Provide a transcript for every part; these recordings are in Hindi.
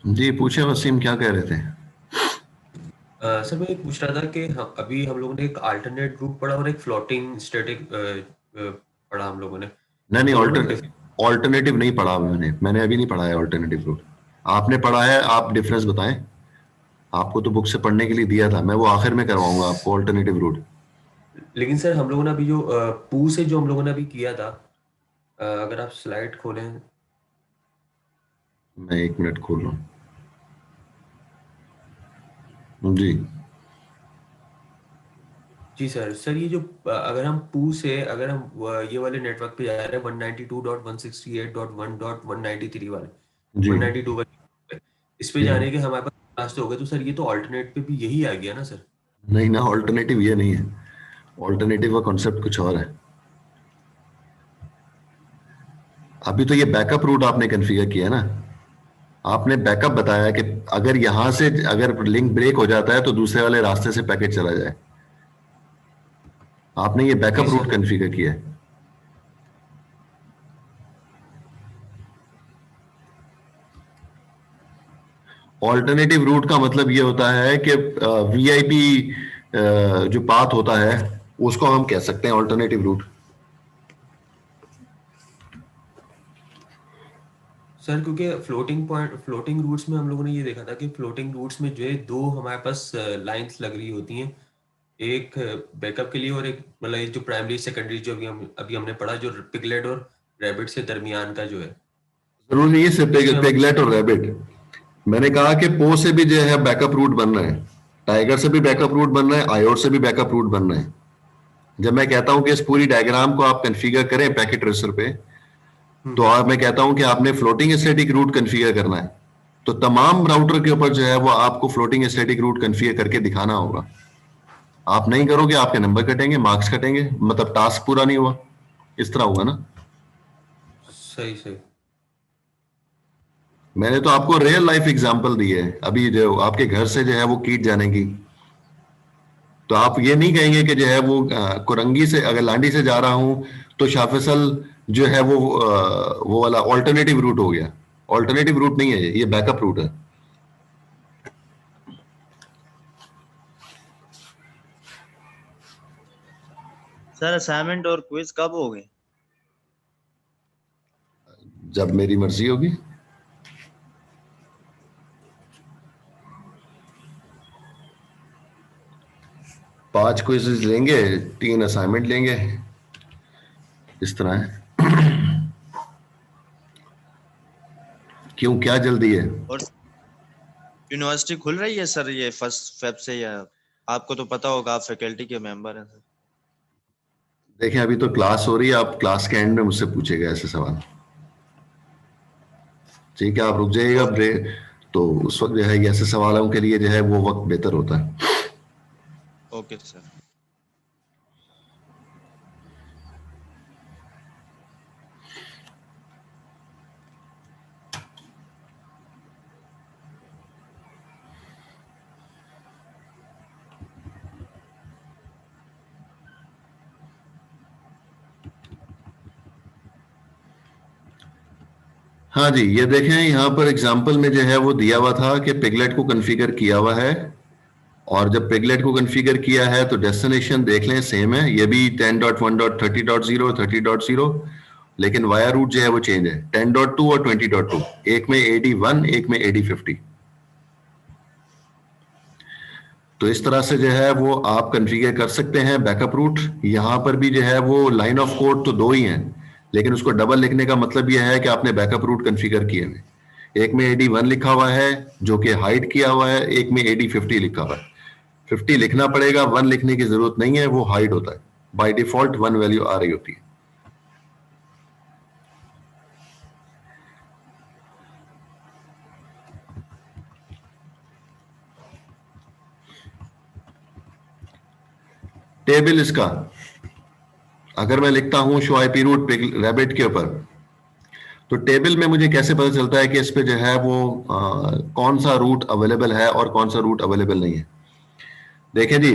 जी पूछे वसीम, क्या कह रहे थे? सर मैं ये पूछ रहा था कि अभी हम लोगों ने एक अल्टरनेट रूट पढ़ा और एक फ्लोटिंग स्टैटिक पढ़ा हम लोगों ने। नहीं नहीं, दोनों में डिफरेंस। ऑल्टरनेटिव नहीं पढ़ा मैंने अभी नहीं पढ़ा है ऑल्टरनेटिव रूट। आपने पढ़ा है, आप डिफरेंस बताएं। आपको तो बुक से पढ़ने के लिए दिया था, मैं वो आखिर में करवाऊंगा आपको ऑल्टरनेटिव रूट। लेकिन सर हम लोगों ने अभी जो पू से जो हम लोगों ने अभी किया था, अगर आप स्लाइड खोलें। मैं 1 मिनट खोल रहा हूँ जी। जी सर, ये जो अगर हम पू से अगर हम ये वाले नेटवर्क पे जा रहे हैं 192.168.1.193 वाले जी 192 वाले, इस पे जी। जाने के हमारे पास रास्ते हो गए, तो सर ये तो ऑल्टरनेट पे भी यही आ गया ना सर। नहीं ना, ऑल्टरनेटिव ये नहीं है। ऑल्टरनेटिव का कॉन्सेप्ट कुछ और है। अभी तो ये बैकअप रूट आपने कन्फिगर किया है ना। आपने बैकअप बताया कि अगर यहां से अगर लिंक ब्रेक हो जाता है तो दूसरे वाले रास्ते से पैकेट चला जाए। आपने ये जी बैकअप रूट सर। कॉन्फ़िगर किया है। ऑल्टरनेटिव रूट का मतलब ये होता है कि वीआईपी जो पाथ होता है उसको हम कह सकते हैं ऑल्टरनेटिव रूट। सर क्योंकि फ्लोटिंग रूट्स में हम लोगों ने ये देखा था कि फ्लोटिंग रूट्स में जो है दो हमारे पास लाइंस लग रही होती हैं। एक बैकअप के लिए और एक मतलब ये जो प्राइमरी सेकेंडरी जो अभी हमने पढ़ा, जो पिगलेट और रैबिट से दरमियान का जो है, जरूरी नहीं है उसमें सिर्फ हम। पेगलेट और रैबिट। मैंने कहा कि पो से भी जो है बैकअप रूट बन रहा है, टाइगर से भी बैकअप रूट बन रहा है, आयोर से भी बैकअप रूट बन रहा है। जब मैं कहता हूं कि इस पूरी डायग्राम को आप कन्फिगर करें पैकेट रेसर पे, तो हम्म। मैं कहता हूं कि आपने फ्लोटिंग स्टैटिक रूट कन्फिगर करना है। तो तमाम राउटर के ऊपर जो है वो आपको फ्लोटिंग स्टैटिक रूट कन्फिगर करके दिखाना होगा। आप नहीं करोगे, आपके नंबर कटेंगे, मार्क्स कटेंगे, मतलब टास्क पूरा नहीं हुआ। इस तरह होगा ना। सही सही। मैंने तो आपको रियल लाइफ एग्जांपल दी है अभी, जो आपके घर से जो है वो कीट जाने की। तो आप ये नहीं कहेंगे कि जो है वो कुरंगी से अगर लांडी से जा रहा हूं तो शाफिसल जो है वो वाला ऑल्टरनेटिव रूट हो गया। ऑल्टरनेटिव रूट नहीं है, ये बैकअप रूट है। सर असाइनमेंट और क्विज कब हो गए? जब मेरी मर्जी होगी। 5 क्विज़ेस लेंगे, 3 असाइनमेंट लेंगे, इस तरह है। क्यों, क्या जल्दी है? और यूनिवर्सिटी खुल रही है सर ये 1 फेब से, या आपको तो पता होगा, आप फैकल्टी के मेंबर हैं सर। देखें, अभी तो क्लास हो रही है, आप क्लास के एंड में मुझसे पूछेगा ऐसे सवाल। ठीक है, आप रुक जाइएगा ओके ब्रेक। तो उस वक्त जो है ये ऐसे सवालों के लिए जो है वो वक्त बेहतर होता है। Okay sir. हाँ जी, ये देखें यहाँ पर एग्जाम्पल में जो है वो दिया हुआ था कि पिगलेट को कॉन्फ़िगर किया हुआ है। और जब पिगलेट को कॉन्फ़िगर किया है तो डेस्टिनेशन देख लें सेम है, ये भी 10.1.30.0 30.0। लेकिन वाया रूट जो है वो चेंज है, 10.2 और 20.2। एक में AD1, एक में AD50। तो इस तरह से जो है वो आप कॉन्फ़िगर कर सकते हैं बैकअप रूट। यहाँ पर भी जो है वो लाइन ऑफ कोड तो दो ही हैं, लेकिन उसको डबल लिखने का मतलब यह है कि आपने बैकअप रूट कॉन्फ़िगर किए हैं। एक में AD1 लिखा हुआ है जो कि हाइड किया हुआ है, एक में AD50 लिखा हुआ है। 50 लिखना पड़ेगा, 1 लिखने की जरूरत नहीं है, वो हाइड होता है। बाय डिफॉल्ट 1 वैल्यू आ रही होती है। टेबल इसका, अगर मैं लिखता हूं शो आईपी रूट रैबिट के ऊपर, तो टेबल में मुझे कैसे पता चलता है कि इस पे जो है वो कौन सा रूट अवेलेबल है और कौन सा रूट अवेलेबल नहीं है? देखें जी,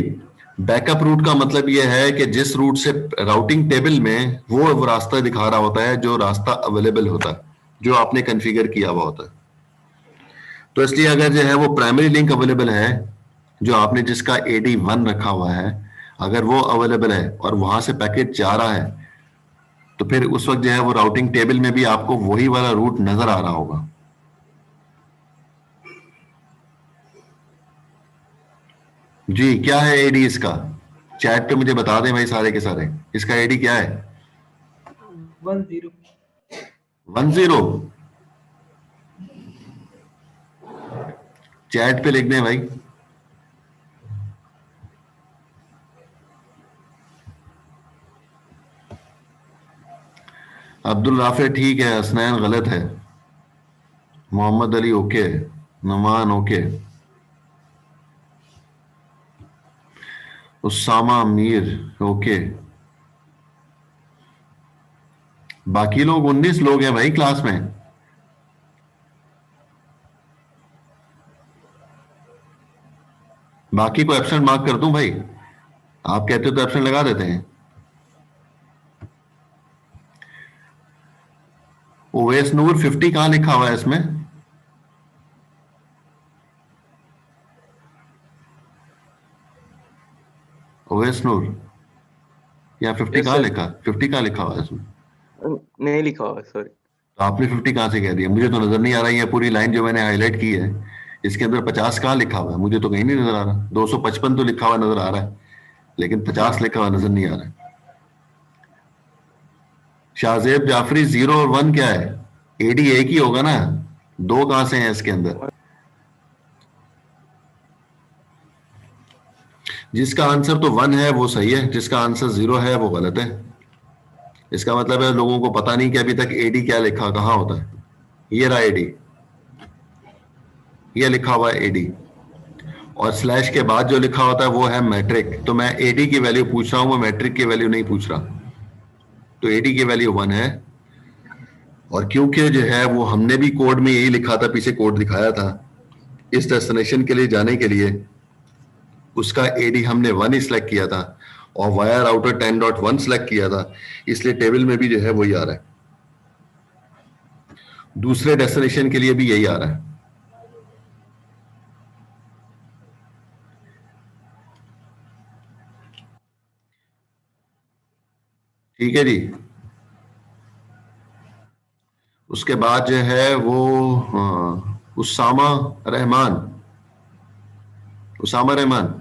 बैकअप रूट का मतलब यह है कि जिस रूट से राउटिंग टेबल में वो रास्ता दिखा रहा होता है जो रास्ता अवेलेबल होता है, जो आपने कॉन्फ़िगर किया हुआ होता है। तो इसलिए अगर जो है वो प्राइमरी लिंक अवेलेबल है, जो आपने जिसका AD1 रखा हुआ है, अगर वो अवेलेबल है और वहां से पैकेट जा रहा है, तो फिर उस वक्त जो है वो राउटिंग टेबल में भी आपको वही वाला रूट नजर आ रहा होगा। जी, क्या है AD इसका? चैट पे मुझे बता दें भाई सारे के सारे, इसका AD क्या है? 10। 10। चैट पे लिख दें भाई। अब्दुल राफे ठीक है, हसनैन गलत है, Mohammad Ali okay, Naman okay, Usama Mir okay. बाकी लोग 19 लोग हैं भाई क्लास में। बाकी को एब्सेंट मार्क कर दूं भाई? आप कहते हो तो एब्सेंट लगा देते हैं। ओवैस नूर 50 कहां लिखा हुआ है इसमें? ओवैस नूर, या 50 Yes, कहां sir. लिखा? 50 कहां लिखा हुआ है इसमें? नहीं लिखा हुआ, सॉरी। तो आपने 50 कहां से कह दिया? मुझे तो नजर नहीं आ रहा है। ये पूरी लाइन जो मैंने हाईलाइट की है, इसके अंदर 50 कहां लिखा हुआ है? मुझे तो कहीं नहीं नजर आ रहा। 255 तो लिखा हुआ नजर आ रहा है, लेकिन 50 लिखा हुआ नजर नहीं आ रहा है। शाहजेब जाफरी 0 और 1 क्या है? AD एक ही होगा ना, दो कहां से हैं इसके अंदर? जिसका आंसर तो 1 है वो सही है, जिसका आंसर 0 है वो गलत है। इसका मतलब है लोगों को पता नहीं कि अभी तक AD क्या लिखा, कहां होता है। ये रहा AD, ये लिखा हुआ है AD, और स्लैश के बाद जो लिखा होता है वो है मैट्रिक। तो मैं AD की वैल्यू पूछ रहा हूं, मैं मैट्रिक की वैल्यू नहीं पूछ रहा। तो AD की वैल्यू 1 है, और क्योंकि जो है वो हमने भी कोड में यही लिखा था, पीछे कोड दिखाया था, इस डेस्टिनेशन के लिए जाने के लिए उसका AD हमने 1 ही सिलेक्ट किया था और वायर राउटर 10.1 सिलेक्ट किया था, इसलिए टेबल में भी जो है वही आ रहा है। दूसरे डेस्टिनेशन के लिए भी यही आ रहा है। ठीक है जी। उसके बाद जो है वो उसामा रहमान, उसामा रहमान,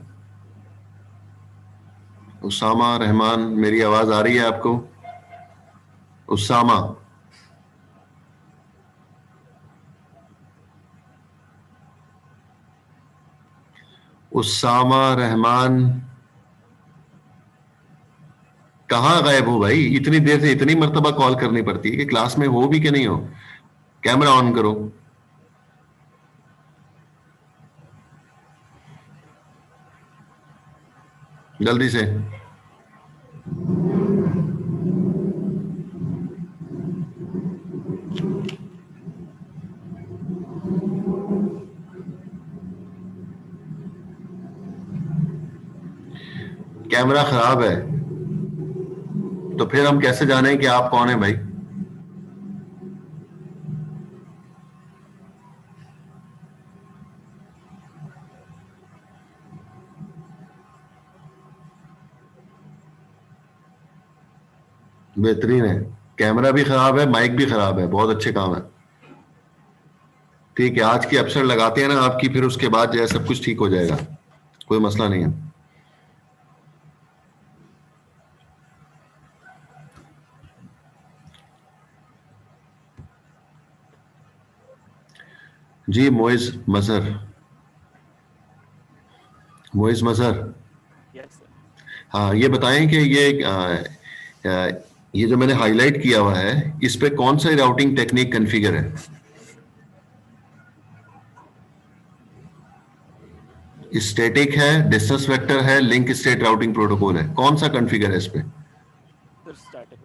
उसामा रहमान, मेरी आवाज आ रही है आपको? उसामा, उसामा रहमान कहाँ गायब हो भाई? इतनी देर से इतनी मर्तबा कॉल करनी पड़ती है कि क्लास में हो भी कि नहीं हो। कैमरा ऑन करो। जल्दी से। कैमरा खराब है, तो फिर हम कैसे जाने कि आप कौन है भाई? बेहतरीन है, कैमरा भी खराब है, माइक भी खराब है, बहुत अच्छे काम है। ठीक है, आज की एब्सेंट लगाते हैं ना आपकी, फिर उसके बाद जो है सब कुछ ठीक हो जाएगा, कोई मसला नहीं है। जी मोइज मजहर, मोइज मजहर, यस सर। हाँ ये बताएं कि ये जो मैंने हाईलाइट किया हुआ है, इस पे कौन सा राउटिंग टेक्निक कॉन्फ़िगर है? स्टैटिक है, डिस्टेंस वेक्टर है, लिंक स्टेट राउटिंग प्रोटोकॉल है, कौन सा कॉन्फ़िगर है इस पे? सर स्टैटिक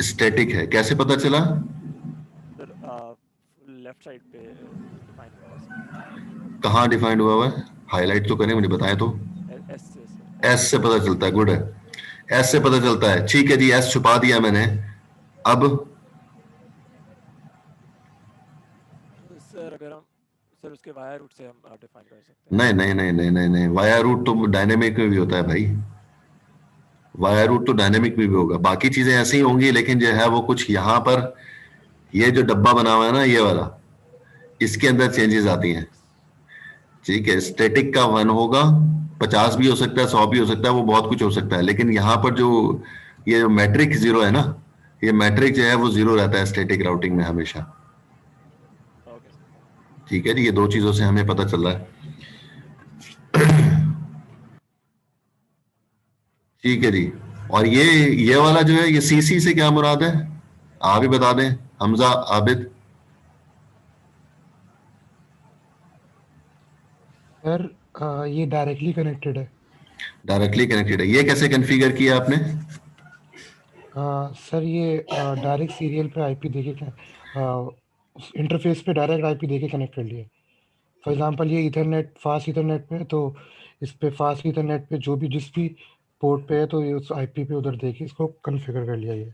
स्टैटिक है, कैसे पता चला? सर, लेफ्ट साइड पे डिफाइन हुआ है सर। कहाँ डिफाइंड हुआ हुआ है? हाईलाइट तो करें, मुझे बताएं तो। एस से सर। एस से पता चलता है, गुड है, एस से पता चलता है। ठीक है जी, एस छुपा दिया मैंने। अब सर अगर हम सर उसके वायर रूट से हम डिफाइन कर सकते हैं। नहीं नहीं नहीं नहीं नहीं नहीं, वाया रूट तो डायनेमिक में भी होता है भाई, वाया रूट तो डायनेमिक में भी होगा, बाकी चीजें ऐसी ही होंगी, लेकिन जो है वो कुछ यहाँ पर ये जो डब्बा बना हुआ है ना ये वाला, इसके अंदर चेंजेस आती हैं। ठीक है, स्टैटिक का 1 होगा, 50 भी हो सकता है, 100 भी हो सकता है, वो बहुत कुछ हो सकता है, लेकिन यहाँ पर जो ये जो मैट्रिक 0 है ना, ये मैट्रिक जो है वो 0 रहता है स्टैटिक राउटिंग में हमेशा। Okay sir. ठीक है जी, ये दो चीजों से हमें पता चल रहा है। ठीक है जी, और ये वाला जो है ये सीसी से क्या मुराद है, आप ही बता दें हमजा आबिद। सर ये डायरेक्टली कनेक्टेड है। डायरेक्टली कनेक्टेड है, ये कैसे कॉन्फ़िगर किया आपने? सर ये डायरेक्ट सीरियल पे आईपी देके इंटरफेस पे डायरेक्ट आईपी देके कनेक्ट कर लिया। फॉर एग्जांपल ये इथरनेट फास्ट इथरनेट पे है, तो इस पे फास्ट इथरनेट पे जो भी जिस भी पोर्ट पे है तो ये उस आईपी पे उधर देके इसको कॉन्फ़िगर कर लिया, ये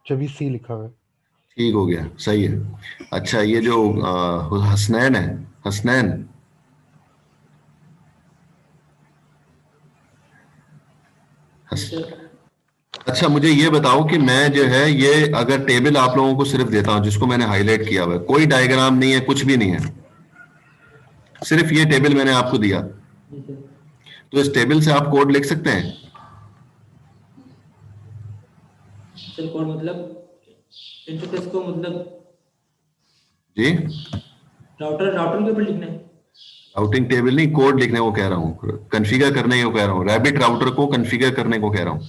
जब भी सी लिखा हुआ है। ठीक हो गया, सही है। अच्छा, ये जो हसनैन है, हसनैन, अच्छा मुझे ये बताओ कि मैं जो है ये अगर टेबल आप लोगों को सिर्फ देता हूं जिसको मैंने हाईलाइट किया हुआ है, कोई डायग्राम नहीं है, कुछ भी नहीं है, सिर्फ ये टेबल मैंने आपको दिया, तो इस टेबल से आप कोड लिख सकते हैं? सर कोड मतलब इंटरफेस को मतलब जी, राउटर के ऊपर लिखना है। राउटिंग टेबल नहीं, कोड लिखने को कह रहा हूँ, कॉन्फ़िगर करने को कह रहा हूँ, रैबिट राउटर को कॉन्फ़िगर करने को कह रहा हूँ।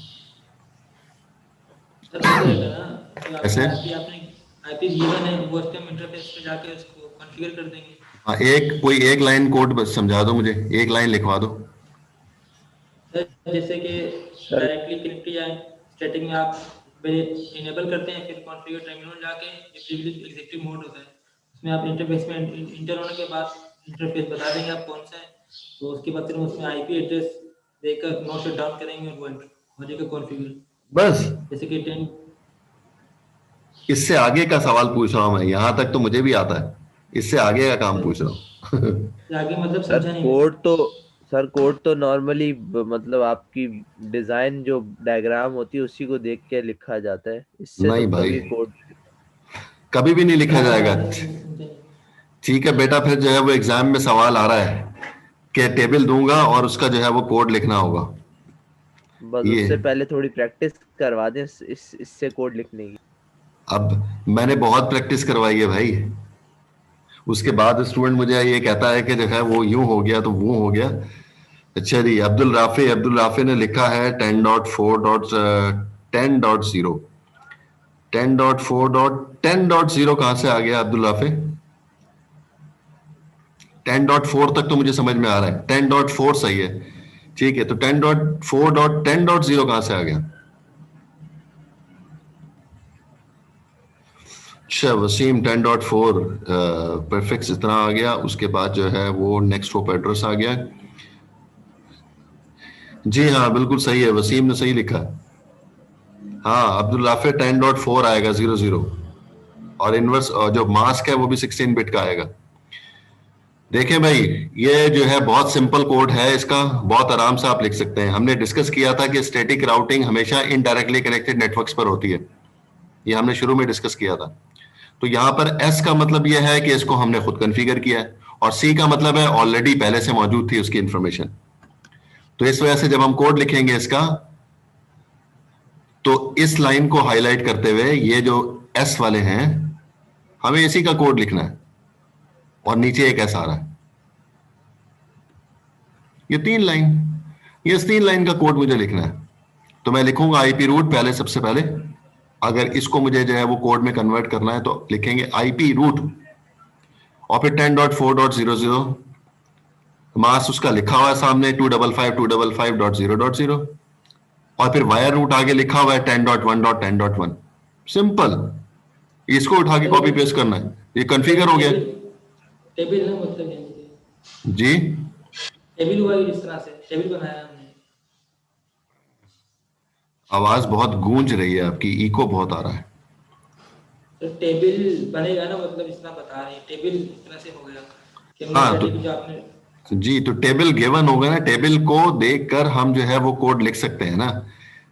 सर वो रहेगा ना, कैसे? आपने आईपी गिवन है, वो हम इंटरफेस पे जाके उसको कॉन्फ़िगर कर देंगे। हाँ, कोई एक लाइन कोड बस समझा दो मुझे, एक लाइन लिखवा दो। सर जैसे कि डायरेक्टली कनेक्ट किया है, स्टैटिक में आप इनेबल करते हैं, फिर कॉन्फ़िगर टर्मिनल जाके ये प्रिविलेज एग्जीक्यूटिव मोड होता है, उसमें आप इंटरफेस में इंटर होने के बाद इंटरफेस बता देंगे आप कौन सा है, तो उसके बाद फिर उसमें आईपी एड्रेस देकर नो शट डाउन करेंगे और वो हो जाएगा कॉन्फ़िगर। बस जैसे कि 10 इससे आगे का सवाल पूछ रहा हूं मैं, यहां तक तो मुझे भी आता है, इससे आगे का काम पूछ रहा हूँ। आगे मतलब सर समझा नहीं। कोड तो नॉर्मली मतलब आपकी डिजाइन जो डायग्राम होती है उसी को देख के लिखा जाता है, इससे नहीं तो भाई, कभी कोड कभी भी नहीं लिखा जाएगा। समझा। ठीक है बेटा, फिर जो है वो एग्जाम में सवाल आ रहा है कि टेबल दूंगा और उसका जो है वो कोड लिखना होगा। बस ये उससे पहले थोड़ी प्रैक्टिस करवा दें इससे कोड लिखने की। अब मैंने बहुत प्रैक्टिस करवाई है भाई, उसके बाद स्टूडेंट मुझे ये कहता है कि जो है वो यूं हो गया तो वो हो गया। अच्छा जी, अब्दुल राफे ने लिखा है 10.4.10.0 10.4.10.0 कहां से आ गया अब्दुल राफे? 10.4 तक तो मुझे समझ में आ रहा है, 10.4 सही है, ठीक है, तो 10.4.10.0 कहां से आ गया? अच्छा वसीम, 10.4 परफेक्ट इतना आ गया, उसके बाद जो है वो नेक्स्ट होप एड्रेस आ गया। जी हाँ बिल्कुल सही है, वसीम ने सही लिखा है। हाँ अब्दुल राफे 10.4 आएगा 00, और इनवर्स जो मास्क है वो भी 16 बिट का आएगा। देखें भाई, ये जो है बहुत सिंपल कोड है, इसका बहुत आराम से आप लिख सकते हैं। हमने डिस्कस किया था कि स्टैटिक राउटिंग हमेशा इनडायरेक्टली कनेक्टेड नेटवर्क्स पर होती है, ये हमने शुरू में डिस्कस किया था। तो यहां पर एस का मतलब यह है कि इसको हमने खुद कॉन्फ़िगर किया है, और सी का मतलब है ऑलरेडी पहले से मौजूद थी उसकी इंफॉर्मेशन। तो इस वजह से जब हम कोड लिखेंगे इसका, तो इस लाइन को हाईलाइट करते हुए ये जो एस वाले हैं हमें इसी का कोड लिखना है, और नीचे एक एस आ रहा है, ये 3 लाइन, ये इस 3 लाइन का कोड मुझे लिखना है। तो मैं लिखूंगा आईपी रूट पहले, सबसे पहले अगर इसको मुझे जो है वो कोड में कन्वर्ट करना है तो लिखेंगे आईपी रूट, और फिर 10.4.00 मास उसका लिखा हुआ है सामने 255.255.0.0, और फिर वायर रूट आगे लिखा हुआ है 10.1.10.1। सिंपल, इसको उठा के कॉपी पेस्ट करना है, ये कॉन्फ़िगर हो गया। टेबल ना मतलब है, जी टेबल हुआ इस तरह से टेबल बनाया हमने। आवाज बहुत गूंज रही है आपकी, इको बहुत आ रहा है। तो टेबल बनेगा ना, मतलब इतना बता रहे हैं, टेबल इस तरह से हो गया कि हमने हाँ, static जो आपने जी, तो टेबल गिवन होगा ना, टेबल को देखकर हम जो है वो कोड लिख सकते हैं ना।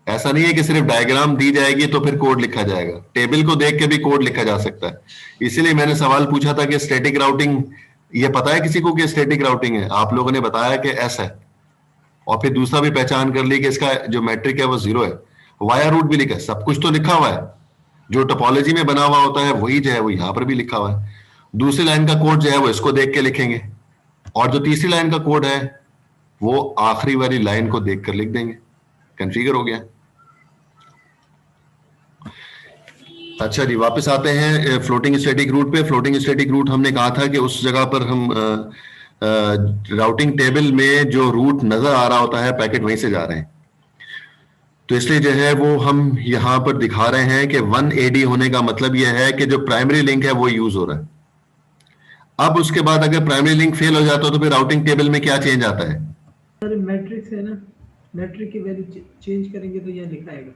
ऐसा नहीं है कि सिर्फ डायग्राम दी जाएगी तो फिर कोड लिखा जाएगा, टेबल को देख के भी कोड लिखा जा सकता है। इसीलिए मैंने सवाल पूछा था कि स्टैटिक राउटिंग, ये पता है किसी को कि स्टैटिक राउटिंग है? आप लोगों ने बताया कि एस है, और फिर दूसरा भी पहचान कर ली कि इसका जो मैट्रिक है वो 0 है, वाया रूट भी लिखा है, सब कुछ तो लिखा हुआ है। जो टोपोलॉजी में बना हुआ होता है वही जो है वो यहाँ पर भी लिखा हुआ है। दूसरी लाइन का कोड जो है वो इसको देख के लिखेंगे, और जो तीसरी लाइन का कोड है वो आखिरी वाली लाइन को देखकर लिख देंगे, कन्फिगर हो गया। अच्छा जी, वापस आते हैं फ्लोटिंग स्टैटिक रूट पे। फ्लोटिंग स्टैटिक रूट हमने कहा था कि उस जगह पर हम राउटिंग टेबल में जो रूट नजर आ रहा होता है पैकेट वहीं से जा रहे हैं, तो इसलिए जो है वो हम यहां पर दिखा रहे हैं कि 1 AD होने का मतलब यह है कि जो प्राइमरी लिंक है वो यूज हो रहा है। अब उसके बाद अगर प्राइमरी लिंक फेल हो जाता है तो फिर राउटिंग टेबल में क्या चेंज आता है? सर मैट्रिक्स है ना, मैट्रिक की वैल्यू चेंज करेंगे तो यह लिखा आएगा,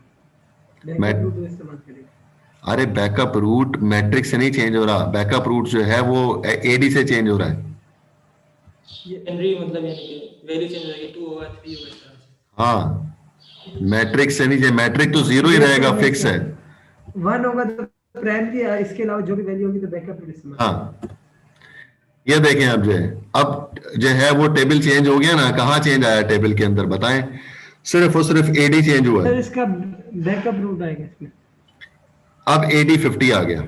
मैं- बैकअप रूट इस्तेमाल करेंगे। अरे बैकअप रूट मैट्रिक्स से नहीं चेंज हो रहा, बैकअप रूट जो है वो AD से चेंज हो रहा है। ये एनरी मतलब यानी कि वैल्यू चेंज हो जाएगी, 2 होगा 3 होगा इस तरह से। हाँ, मैट्रिक्स से नहीं, मैट्रिक तो 0 ही रहेगा, फिक्स है। 1 होगा तो प्राइमरी, इसके अलावा जो भी वैल्यू होगी तो बैकअप रूट इस्तेमाल। हाँ, ये देखें अब जो है, अब जो है वो टेबल चेंज हो गया ना। कहाँ चेंज आया टेबल के अंदर बताएं? सिर्फ और सिर्फ AD चेंज हुआ सर है। इसका बैकअप रूट आएगा इसमें। अब AD 50 आ गया,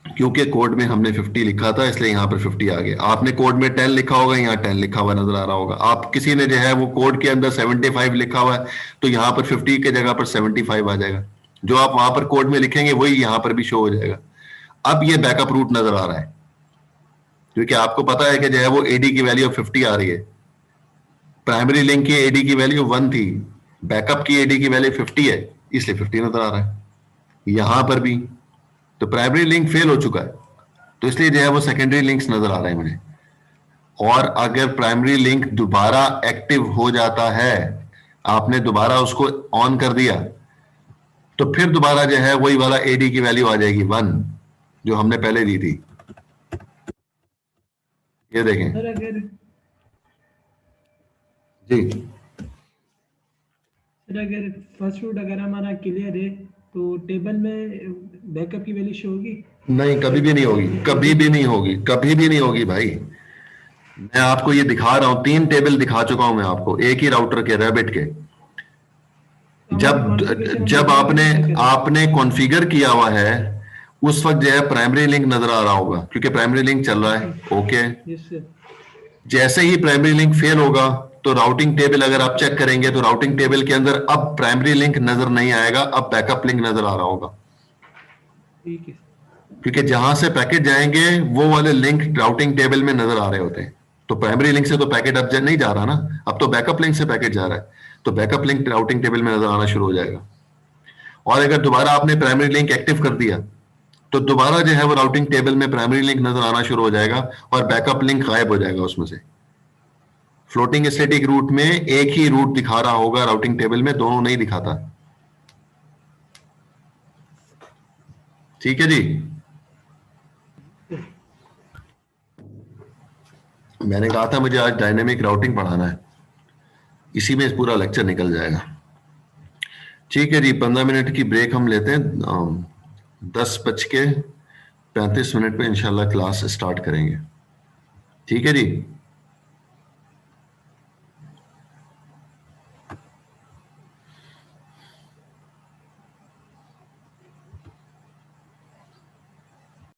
क्योंकि कोड में हमने 50 लिखा था इसलिए यहाँ पर 50 आ गया। आपने कोड में 10 लिखा होगा, यहाँ 10 लिखा हुआ नजर आ रहा होगा। आप किसी ने जो है वो कोड के अंदर 75 लिखा हुआ है तो यहाँ पर 50 की जगह पर 75 आ जाएगा। जो आप वहां पर कोड में लिखेंगे वही यहाँ पर भी शो हो जाएगा। अब ये बैकअप रूट नजर आ रहा है, क्योंकि आपको पता है कि जो है वो AD की वैल्यू 50 आ रही है। प्राइमरी लिंक की AD की वैल्यू 1 थी, बैकअप की AD की वैल्यू 50 है, इसलिए 50 नजर आ रहा है। यहां पर भी तो प्राइमरी लिंक फेल हो चुका है, तो इसलिए जो है वो सेकेंडरी लिंक्स नजर आ रहे हैं मुझे। और अगर प्राइमरी लिंक दोबारा एक्टिव हो जाता है, आपने दोबारा उसको ऑन कर दिया, तो फिर दोबारा जो है वही वाला AD की वैल्यू आ जाएगी 1 जो हमने पहले दी थी। ये देखें सर अगर जी, सर अगर फर्स्ट रूट अगर हमारा क्लियर है तो टेबल में बैकअप की वैल्यू शो होगी? नहीं, कभी भी नहीं होगी, कभी भी नहीं होगी, कभी भी नहीं होगी भाई। मैं आपको ये दिखा रहा हूं, 3 टेबल दिखा चुका हूं मैं आपको, एक ही राउटर के, रैबिट के। जब आपने कॉन्फ़िगर किया हुआ है उस वक्त जो है प्राइमरी लिंक नजर आ रहा होगा, क्योंकि प्राइमरी लिंक चल रहा है। Okay, yes sir. जैसे ही प्राइमरी लिंक फेल होगा तो राउटिंग टेबल अगर आप चेक करेंगे तो राउटिंग टेबल के अंदर अब प्राइमरी लिंक नजर नहीं आएगा, अब बैकअप लिंक नजर आ रहा होगा। ठीक है। क्योंकि जहां से पैकेट जाएंगे वो वाले लिंक राउटिंग टेबल में नजर आ रहे होते हैं। तो प्राइमरी लिंक से तो पैकेट अब नहीं जा रहा ना, अब तो बैकअप लिंक से पैकेट जा रहा है, तो बैकअप लिंक राउटिंग टेबल में नजर आना शुरू हो जाएगा। और अगर दोबारा आपने प्राइमरी लिंक एक्टिव कर दिया तो दोबारा जो है वो राउटिंग टेबल में प्राइमरी लिंक नजर आना शुरू हो जाएगा और बैकअप लिंक गायब हो जाएगा उसमें से। फ्लोटिंग स्टैटिक रूट में एक ही रूट दिखा रहा होगा राउटिंग टेबल में, दोनों नहीं दिखाता। ठीक है जी, मैंने कहा था मुझे आज डायनेमिक राउटिंग पढ़ाना है, इसी में पूरा लेक्चर निकल जाएगा। ठीक है जी, 15 मिनट की ब्रेक हम लेते हैं। 10:35 पे इंशाल्लाह क्लास स्टार्ट करेंगे। ठीक है जी।